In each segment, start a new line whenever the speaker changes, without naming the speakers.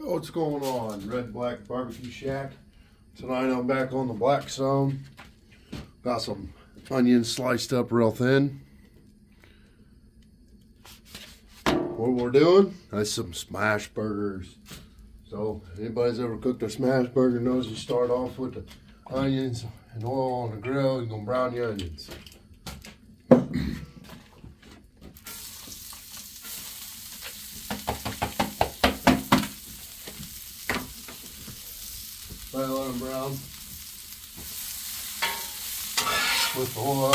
Oh, what's going on? Red Black Barbecue Shack. Tonight I'm back on the Blackstone. Got some onions sliced up real thin. What we're doing is some smash burgers. So anybody's ever cooked a smash burger knows you start off with the onions and oil on the grill. You're gonna brown your onions. Let them brown with the oil.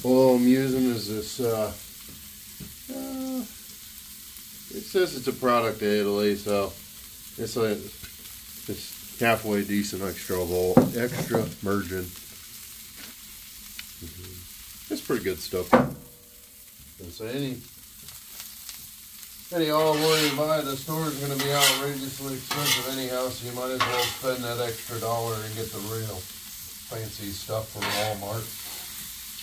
Oil I'm using is this, it says it's a product of Italy, so it's halfway decent extra virgin. It's pretty good stuff. So any olive oil you buy at the store is going to be outrageously expensive anyhow, so you might as well spend that extra dollar and get the real fancy stuff from Walmart.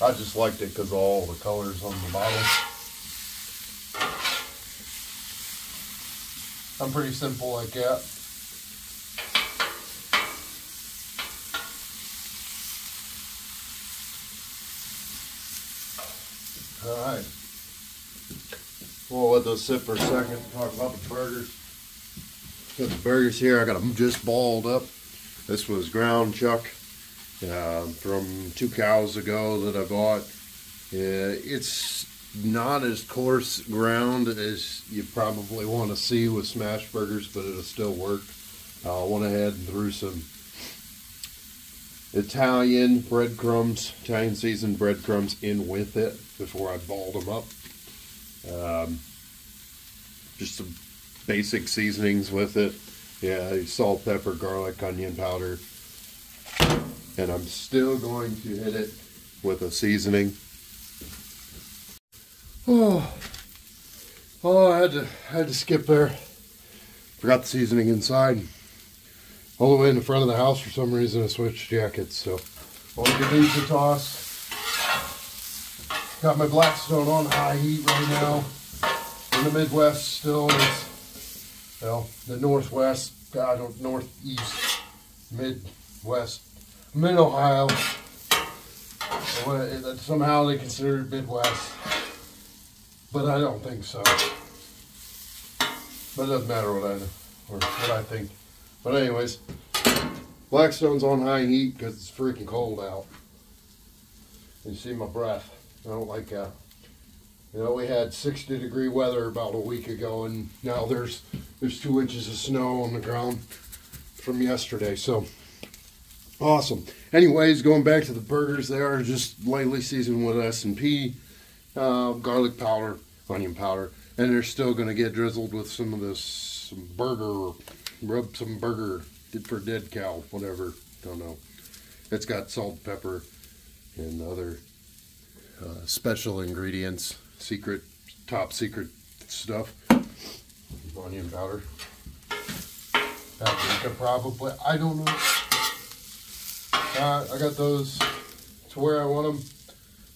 I just liked it because of all the colors on the bottle. I'm pretty simple like that. Alright. We'll let those sit for a second. Talk about the burgers. Got the burgers here. I got them just balled up. This was ground chuck from 2 cows ago that I bought. It's not as coarse ground as you probably want to see with smash burgers, but it'll still work. I went ahead and threw some Italian seasoned breadcrumbs in with it before I balled them up. Just some basic seasonings with it. Yeah, salt, pepper, garlic, onion powder. And I'm still going to hit it with a seasoning. Oh, I had to skip there. Forgot the seasoning inside. All the way in the front of the house for some reason I switched jackets. So I'll give these a toss. Got my Blackstone on high heat right now. In the Midwest still, it's, well, the Northwest, Northeast, Midwest, Mid-Ohio. Somehow they consider it Midwest, but I don't think so. But it doesn't matter what I think. But anyways, Blackstone's on high heat because it's freaking cold out. You see my breath. I don't like that. You know, we had 60-degree weather about a week ago, and now there's 2 inches of snow on the ground from yesterday. So awesome. Anyways, going back to the burgers, they are just lightly seasoned with S&P, garlic powder, onion powder, and they're still going to get drizzled with some of this rub some burger for dead cow, whatever. Don't know. It's got salt, pepper, and other special ingredients, top secret stuff. Onion powder. Paprika probably. I don't know. I got those to where I want them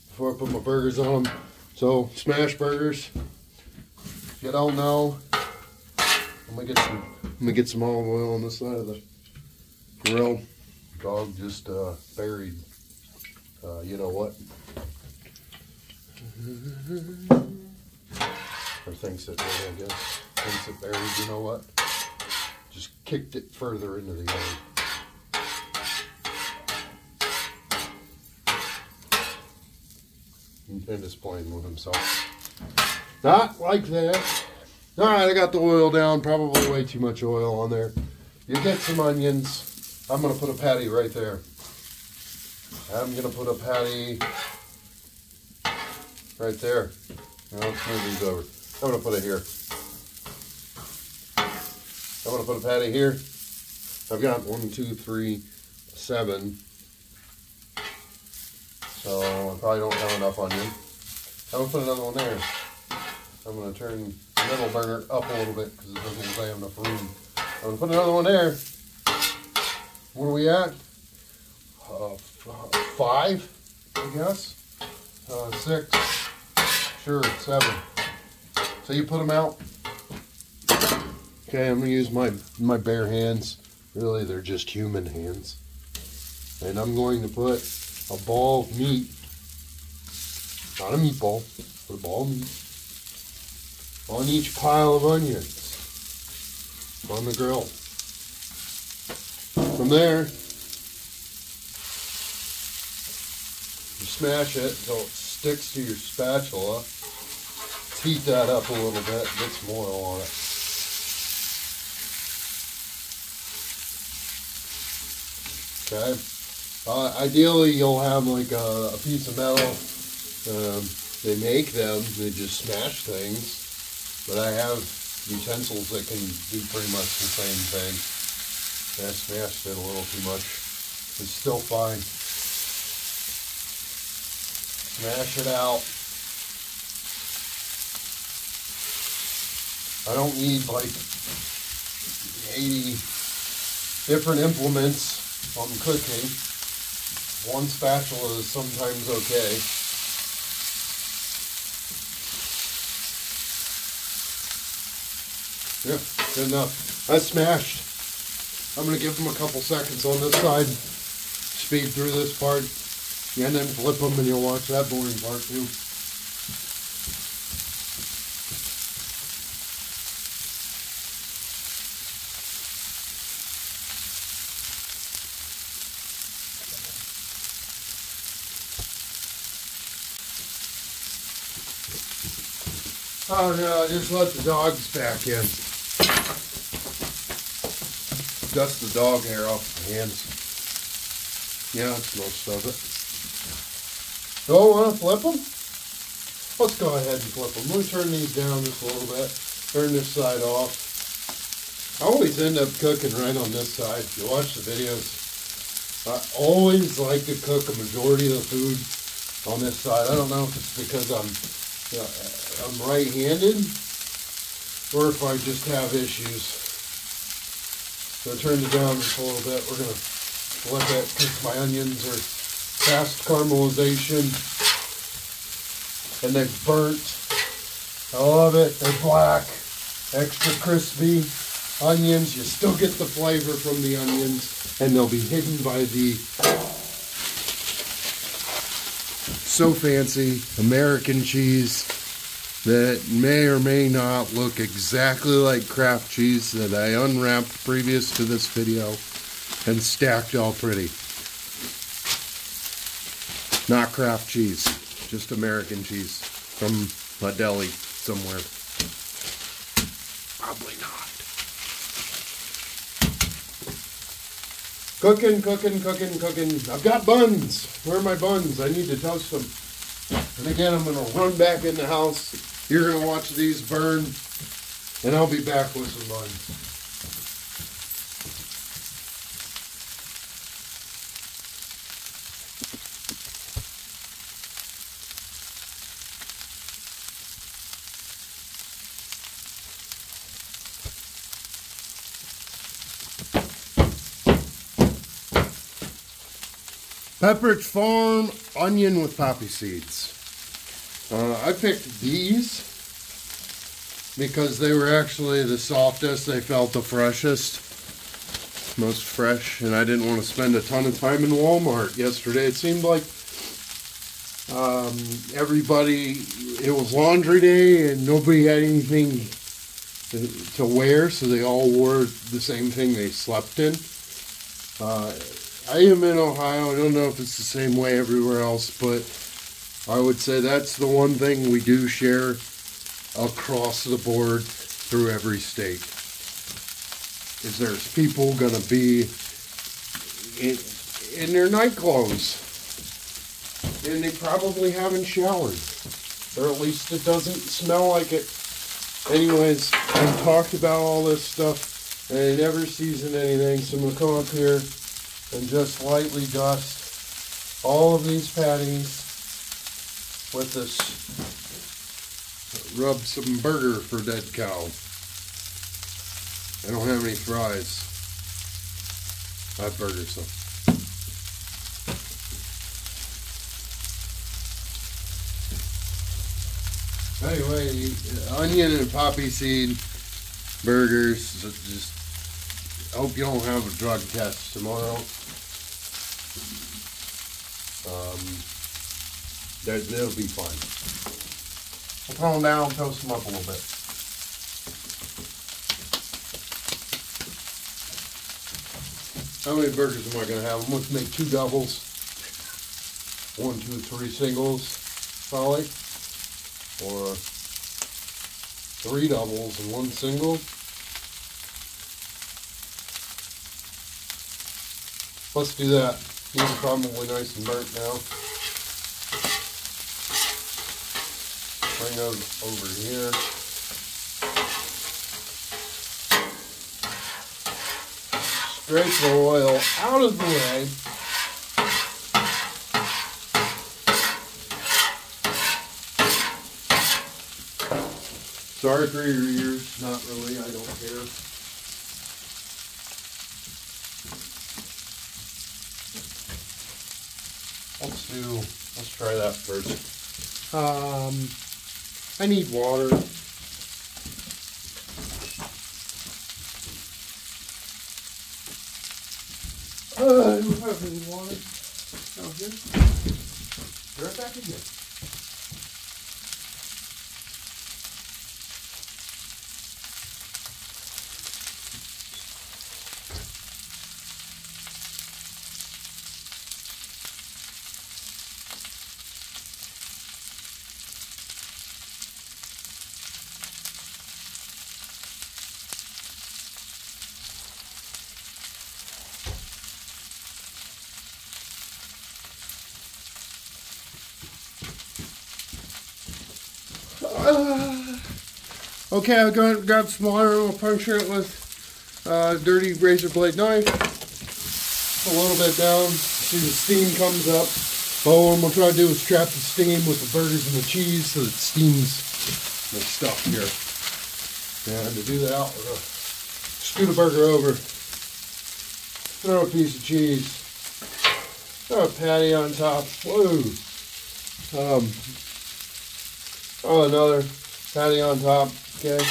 before I put my burgers on them. So smash burgers. If you don't know, I'm gonna get some olive oil on this side of the grill. Dog just buried. You know what? Or thinks it did, I guess. Thinks it buried, you know what? Just kicked it further into the yard. And just playing with himself. Not like that. Alright, I got the oil down. Probably way too much oil on there. You get some onions. I'm going to put a patty right there. I'm going to put a patty right there. Now let's move these over. I'm going to put it here. I'm going to put a patty here. I've got 1, 2, 3, 7. So I probably don't have enough onion. I'm going to put another one there. I'm going to turn the middle burner up a little bit because it doesn't really have enough room. I'm going to put another one there. What are we at? 5, I guess. 6, Sure, 7. So you put them out. Okay, I'm going to use my bare hands. Really, they're just human hands. And I'm going to put a ball of meat, not a meatball, but a ball of meat, on each pile of onions on the grill. From there, you smash it until it sticks to your spatula. Let's heat that up a little bit, get some oil on it. Okay. Ideally, you'll have like a piece of metal. They make them, they just smash things. But I have utensils that can do pretty much the same thing. I smashed it a little too much. It's still fine. Smash it out. I don't need like 80 different implements on cooking. One spatula is sometimes okay. Yeah, good enough. That's smashed. I'm going to give them a couple seconds on this side. Speed through this part. And then flip them and you'll watch that boring part too. Oh no, just let the dogs back in. Dust the dog hair off the hands. Yeah, that's most of it. Don't want to flip them? Let's go ahead and flip them. Let me turn these down just a little bit. Turn this side off. I always end up cooking right on this side. If you watch the videos, I always like to cook a majority of the food on this side. I don't know if it's because I'm right-handed or if I just have issues. So turn it down just a little bit. We're going to flip it because my onions are past caramelization and they've burnt. I love it. They're black, extra crispy onions. You still get the flavor from the onions and they'll be hidden by the so fancy American cheese that may or may not look exactly like Kraft cheese that I unwrapped previous to this video and stacked all pretty. Not Kraft cheese, just American cheese from a deli somewhere. Probably not. Cooking, cooking, cooking, cooking. I've got buns. Where are my buns? I need to toast them. And again, I'm going to run back in the house. You're going to watch these burn. And I'll be back with some buns. Pepperidge Farm onion with poppy seeds. I picked these because they were actually the softest. They felt the freshest, most fresh, and I didn't want to spend a ton of time in Walmart yesterday. It seemed like everybody, it was laundry day and nobody had anything to wear, so they all wore the same thing they slept in. I am in Ohio. I don't know if it's the same way everywhere else, but I would say that's the one thing we do share across the board through every state. Is there's people going to be in their night clothes, and they probably haven't showered, or at least it doesn't smell like it. Anyways, I've talked about all this stuff, and I never season anything, so I'm going to come up here and just lightly dust all of these patties with this, rub some burger for dead cow. I don't have any fries. I have burgers though. Anyway, onion and poppy seed burgers. So just hope you don't have a drug test tomorrow. It'll be fun. I'll throw them down, toast them up a little bit. How many burgers am I going to have? I'm going to make 2 doubles. 1, 2, 3 singles, probably. Or 3 doubles and 1 single. Let's do that. These are probably nice and burnt now. Bring those over here. Scrape the oil out of the way. Sorry for your ears, not really, I don't care. Let's try that first. I need water. I don't have any water. Oh, here. Right back again. Okay, I've got some water. I'll puncture it with a dirty razor blade knife. A little bit down. See the steam comes up. But what I'm going to try to do is trap the steam with the burgers and the cheese so that it steams the stuff here. And to do that, we're going to scoot a burger over. Throw a piece of cheese. Throw a patty on top. Whoa! Throw another patty on top. Okay,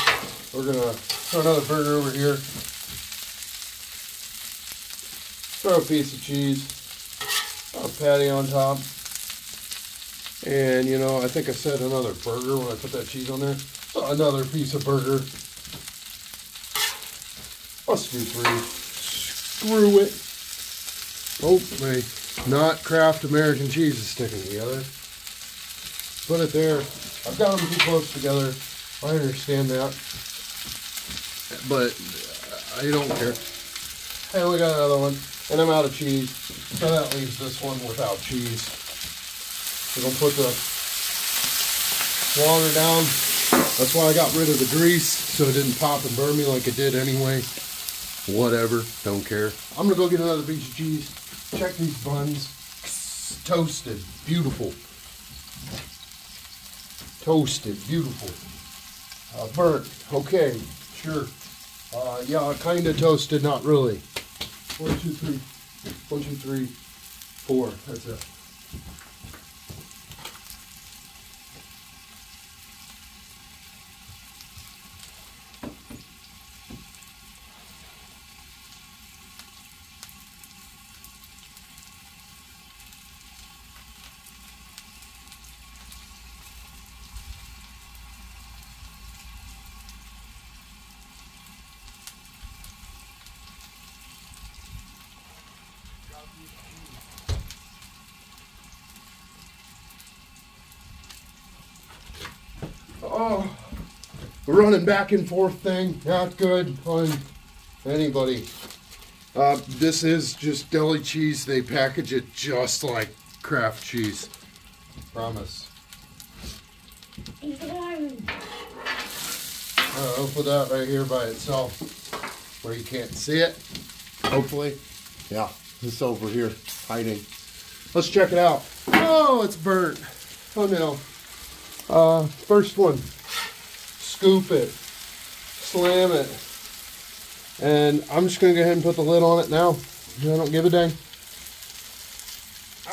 we're gonna throw another burger over here. Throw a piece of cheese, throw a patty on top, and you know, I think I said another burger when I put that cheese on there. So another piece of burger. Let's do 3. Screw it. Oh, my not Kraft American cheese is sticking together. Put it there. I've got them too close together. I understand that, but I don't care. Hey, we got another one, and I'm out of cheese, so that leaves this one without cheese. We're gonna put the water down. That's why I got rid of the grease, so it didn't pop and burn me like it did anyway. Whatever, don't care. I'm gonna go get another piece of cheese. Check these buns. Toasted, beautiful. Toasted, beautiful. Burnt, okay, sure. Yeah, kind of toasted, not really. 1, 2, 3. 1, 2, 3, 4. That's it. Oh, the running back and forth thing, not good on anybody. This is just deli cheese. They package it just like Kraft cheese. Promise. I'll put that right here by itself where you can't see it. Hopefully. Yeah, it's over here hiding. Let's check it out. Oh, it's burnt. Oh no. First one, scoop it, slam it, and I'm just going to go ahead and put the lid on it now. I don't give a dang.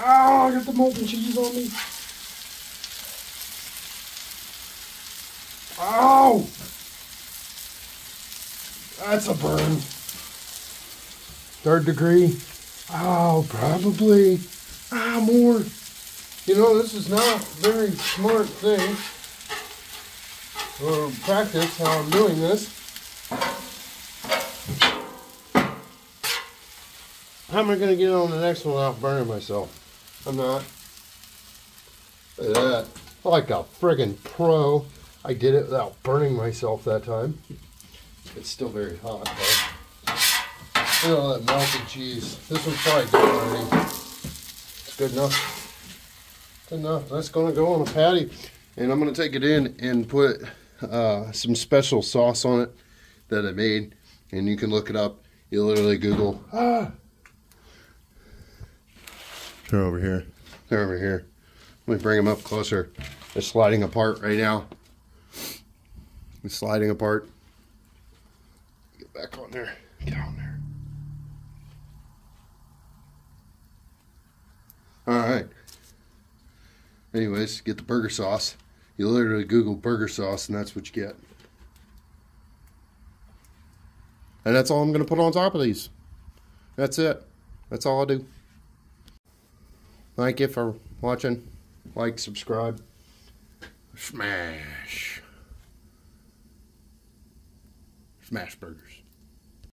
Oh, I got the molten cheese on me. Ow! That's a burn. Third degree. Oh, probably. Ah, more. You know, this is not a very smart thing. Or practice how I'm doing this. How am I going to get on the next one without burning myself? I'm not. Look at that. Like a friggin' pro. I did it without burning myself that time. It's still very hot though. Look at all that melted cheese. This one's probably done already. It's good enough. Good enough. That's going to go on a patty. And I'm going to take it in and put some special sauce on it that I made. And you can look it up. You literally Google. They're over here. They're over here. Let me bring them up closer. They're sliding apart right now. It's sliding apart. Get back on there. Get on there. Alright. Anyways, get the burger sauce. You literally Google burger sauce and that's what you get. And that's all I'm going to put on top of these. That's it. That's all I do. Thank you for watching. Like, subscribe. Smash. Smash burgers.